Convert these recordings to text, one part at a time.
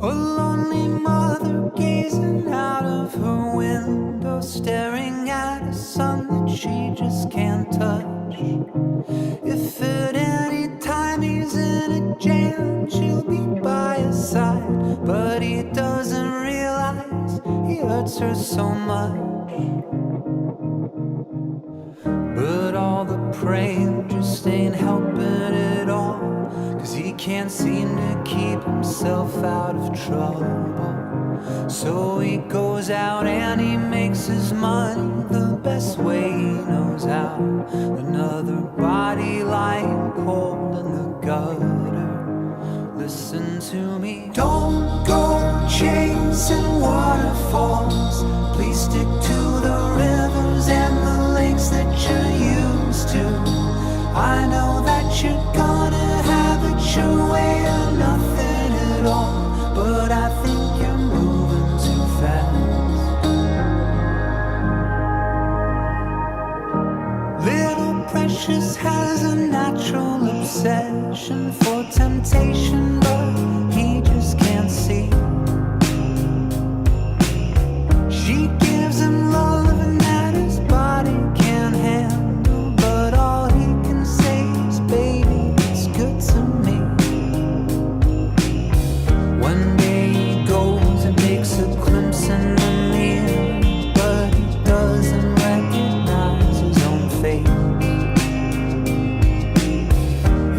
A lonely mother gazing out of her window, staring at a son that she just can't touch. If at any time he's in a jam, she'll be by his side, but he doesn't realize he hurts her so much. But all the praying just ain't helping at all, 'cause he can't seem to keep himself out of trouble. So he goes out and he makes his money the best way he knows how. Another body lying cold in the gutter. Listen to me. Don't go chasing waterfalls. Please stick to the rivers and the lakes that you're used to. I know that you're gonna have it your way or nothing at all, but I think you're moving too fast. Little Precious has a natural obsession for temptation, but he just can't see. She gives him love and that his body can't handle, but all he can say is, baby, it's good to me. One day he goes and takes a glimpse in the mirror, but he doesn't recognize his own face.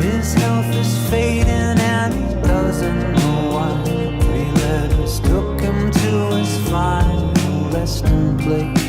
His health is fading and he doesn't know why. 3 letters took him to his final resting place.